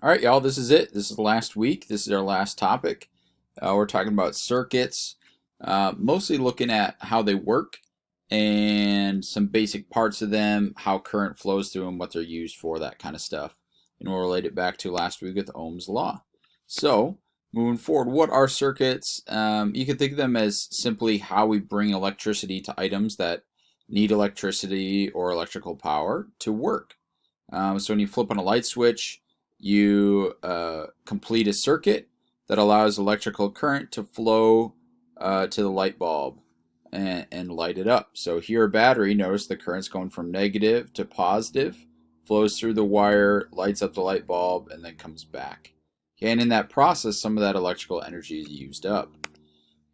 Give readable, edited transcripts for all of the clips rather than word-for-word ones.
All right, y'all, this is it. This is the last week. This is our last topic. We're talking about circuits, mostly looking at how they work and some basic parts of them, how current flows through them, what they're used for, that kind of stuff. And we'll relate it back to last week with Ohm's law. So, moving forward, what are circuits? You can think of them as simply how we bring electricity to items that need electricity or electrical power to work. So when you flip on a light switch, you complete a circuit that allows electrical current to flow to the light bulb and light it up. So here a battery, notice the current's going from negative to positive, flows through the wire, lights up the light bulb, and then comes back. Okay, and in that process, some of that electrical energy is used up.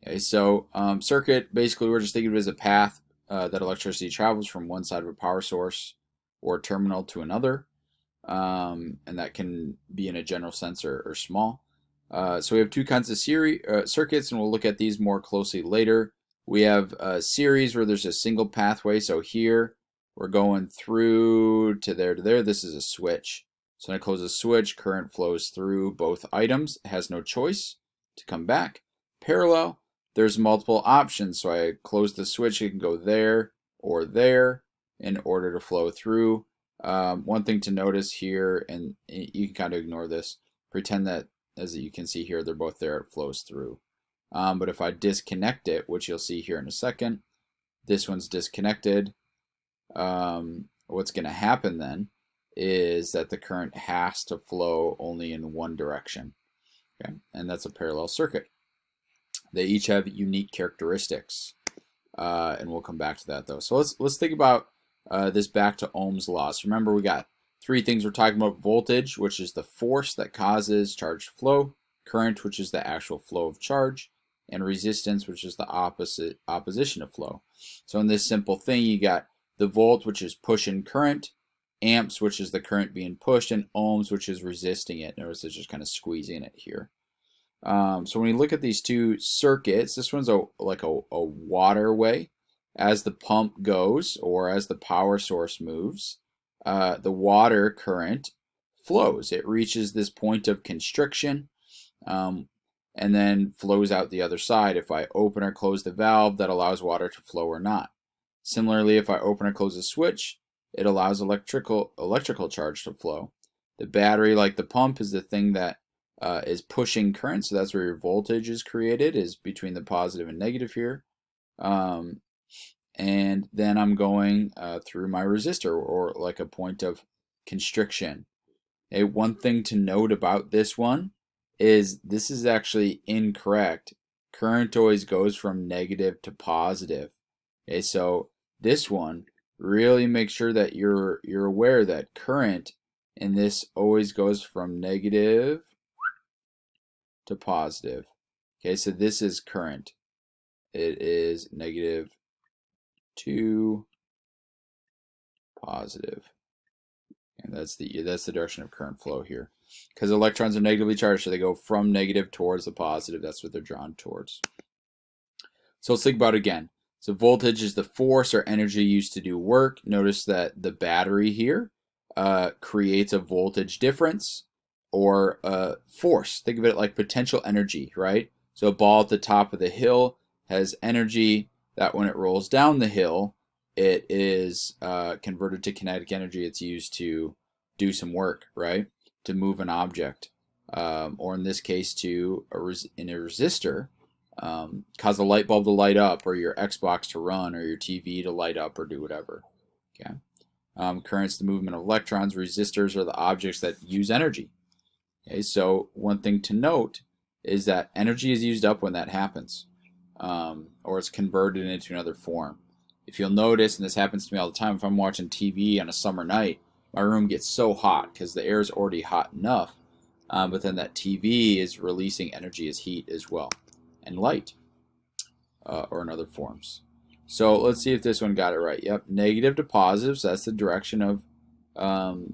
Okay, so circuit, basically we're just thinking of it as a path that electricity travels from one side of a power source or terminal to another. And that can be in a general sense or small. So we have two kinds of circuits, and we'll look at these more closely later. We have a series where there's a single pathway. So here we're going through to there to there. This is a switch. So when I close a switch, current flows through both items. It has no choice to come back. Parallel, there's multiple options. So I close the switch, it can go there or there in order to flow through. One thing to notice here, and you can kind of ignore this, pretend that as you can see here, they're both there, it flows through. But if I disconnect it, which you'll see here in a second, this one's disconnected. What's going to happen then is that the current has to flow only in one direction. Okay, and that's a parallel circuit. They each have unique characteristics, and we'll come back to that though. So let's think about this back to Ohm's law. So remember, we got three things we're talking about: voltage, which is the force that causes charge to flow; current, which is the actual flow of charge; and resistance, which is the opposition of flow. So in this simple thing, you got the volt, which is pushing current; amps, which is the current being pushed; and ohms, which is resisting it. Notice it's just kind of squeezing it here. So when you look at these two circuits, this one's like a waterway. As the pump goes, or as the power source moves, the water current flows. It reaches this point of constriction and then flows out the other side if I open or close the valve that allows water to flow or not. Similarly, if I open or close a switch, it allows electrical charge to flow. The battery, like the pump, is the thing that is pushing current, so that's where your voltage is created, is between the positive and negative here. And then I'm going through my resistor, or like a point of constriction. Okay, one thing to note about this one is this is actually incorrect. Current always goes from negative to positive. Okay, so this one, really make sure that you're aware that current in this always goes from negative to positive. Okay, so this is current. It is negative to positive. And that's the direction of current flow here. Because electrons are negatively charged, so they go from negative towards the positive. That's what they're drawn towards. So let's think about it again. So voltage is the force or energy used to do work. Notice that the battery here creates a voltage difference or force. Think of it like potential energy, right? So a ball at the top of the hill has energy that when it rolls down the hill, it is converted to kinetic energy. It's used to do some work, right? To move an object, or in this case, in a resistor, cause the light bulb to light up, or your Xbox to run, or your TV to light up, or do whatever. Okay. Current's the movement of electrons. Resistors are the objects that use energy. Okay. So one thing to note is that energy is used up when that happens, or it's converted into another form. If you'll notice, and this happens to me all the time, if I'm watching TV on a summer night, my room gets so hot because the air is already hot enough, but then that TV is releasing energy as heat as well, and light, or in other forms. So let's see if this one got it right. Yep, negative to positive, so that's the direction of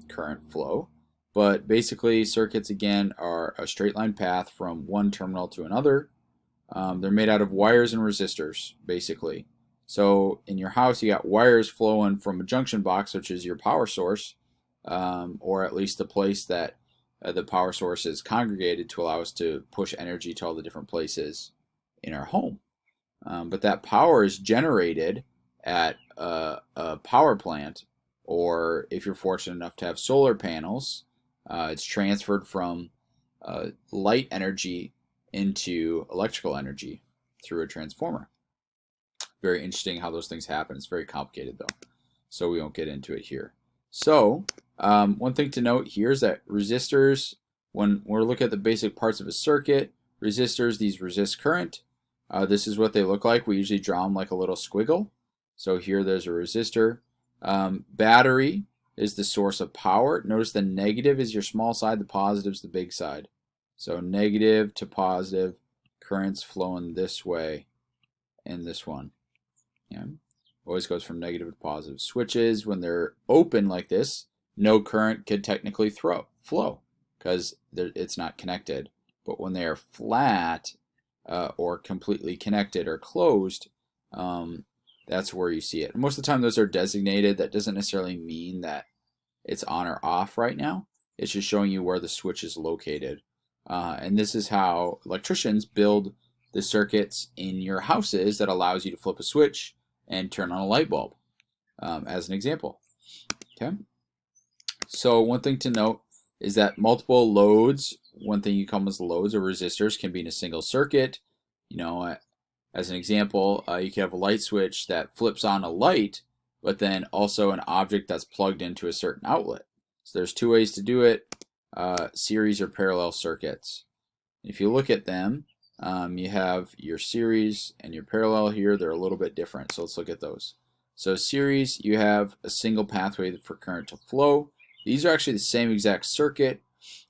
current flow. But basically, circuits, again, are a straight line path from one terminal to another. They're made out of wires and resistors, basically. So in your house, you got wires flowing from a junction box, which is your power source, or at least the place that the power source is congregated to allow us to push energy to all the different places in our home. But that power is generated at a power plant, or if you're fortunate enough to have solar panels, it's transferred from light energy into electrical energy through a transformer. Very interesting how those things happen. It's very complicated though, so we won't get into it here. So one thing to note here is that resistors, when we're looking at the basic parts of a circuit, resistors, these resist current. This is what they look like. We usually draw them like a little squiggle. So here there's a resistor. Battery is the source of power. Notice the negative is your small side, the positive is the big side. So negative to positive, currents flowing this way and this one. Yeah. Always goes from negative to positive. Switches, when they're open like this, no current could technically flow because it's not connected. But when they are flat or completely connected or closed, that's where you see it. And most of the time those are designated. That doesn't necessarily mean that it's on or off right now. It's just showing you where the switch is located. And this is how electricians build the circuits in your houses that allows you to flip a switch and turn on a light bulb, as an example. Okay. So one thing to note is that multiple loads, one thing you call as loads or resistors, can be in a single circuit. You know, as an example, you can have a light switch that flips on a light, but then also an object that's plugged into a certain outlet. So there's two ways to do it, series or parallel circuits. If you look at them, you have your series and your parallel here. They're a little bit different, so let's look at those. So series, you have a single pathway for current to flow. These are actually the same exact circuit.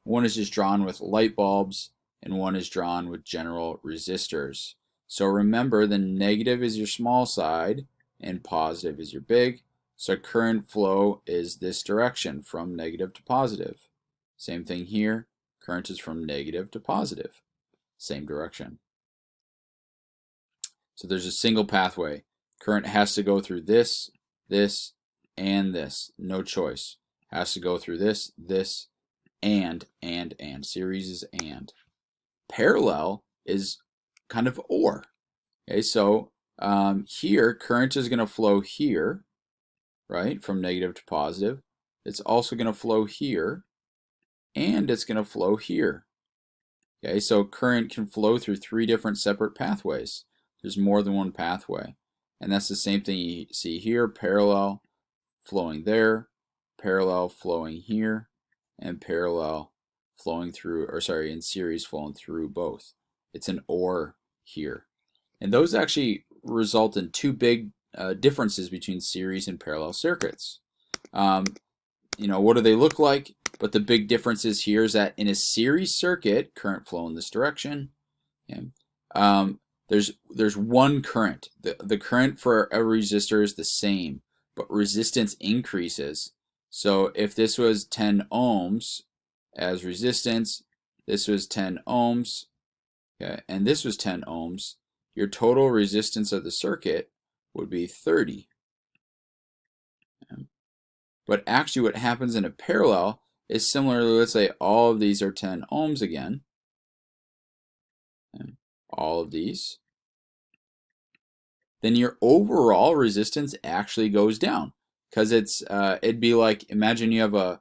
One is just drawn with light bulbs, and one is drawn with general resistors. So remember, the negative is your small side, and positive is your big. So current flow is this direction, from negative to positive. Same thing here. Current is from negative to positive. Same direction. So there's a single pathway. Current has to go through this, this, and this. No choice. Has to go through this, this, and. Series is and. Parallel is kind of or. Okay, so here, current is going to flow here, right, from negative to positive. It's also going to flow here, and it's going to flow here. Okay, so current can flow through three different separate pathways. There's more than one pathway. And that's the same thing you see here, parallel flowing there, parallel flowing here, and parallel flowing through, or sorry, in series flowing through both. It's an or here. And those actually result in two big differences between series and parallel circuits. You know, what do they look like? But the big difference is here is that in a series circuit, current flow in this direction. Okay, there's one current. The current for a resistor is the same, but resistance increases. So if this was 10 ohms as resistance, this was 10 ohms, okay, and this was 10 ohms, your total resistance of the circuit would be 30. Okay. But actually what happens in a parallel is similarly, let's say all of these are 10 ohms again. Okay. All of these. Then your overall resistance actually goes down. Because it'd be like, imagine you have a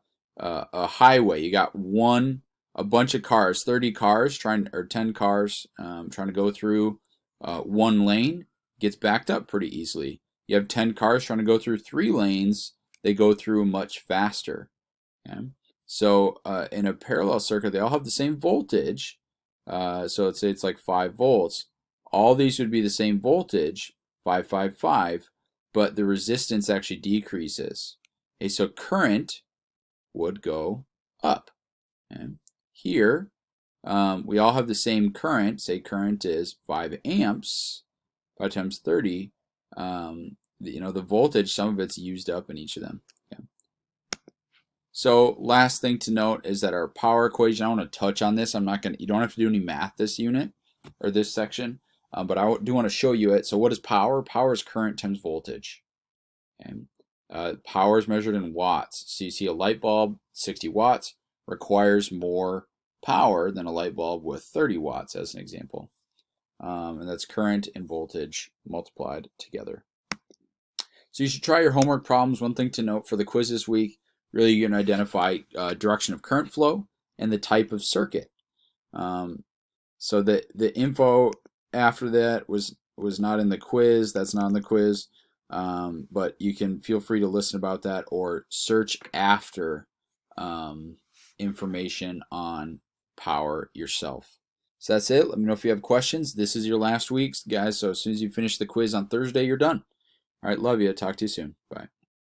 highway. You got a bunch of cars, 30 cars, or 10 cars trying to go through one lane. Gets backed up pretty easily. You have 10 cars trying to go through 3 lanes. They go through much faster. Okay? So in a parallel circuit, they all have the same voltage. So let's say it's like 5 volts. All these would be the same voltage, 555, but the resistance actually decreases. Okay, so current would go up. Okay? Here, we all have the same current. Say current is 5 amps. 5 times 30. You know, the voltage, some of it's used up in each of them. Okay. So last thing to note is that our power equation, I want to touch on this. You don't have to do any math this unit or this section, but I do want to show you it. So what is power? Power is current times voltage. Okay. Power is measured in watts. So you see a light bulb, 60 watts. requires more power than a light bulb with 30 watts, as an example. And that's current and voltage multiplied together. So you should try your homework problems. One thing to note for the quiz this week, really you're going to identify direction of current flow and the type of circuit. So the info after that was not in the quiz. That's not in the quiz. But you can feel free to listen about that or search after information on power yourself. So that's it. Let me know if you have questions. This is your last week, guys. So as soon as you finish the quiz on Thursday, you're done. All right, love you. Talk to you soon. Bye.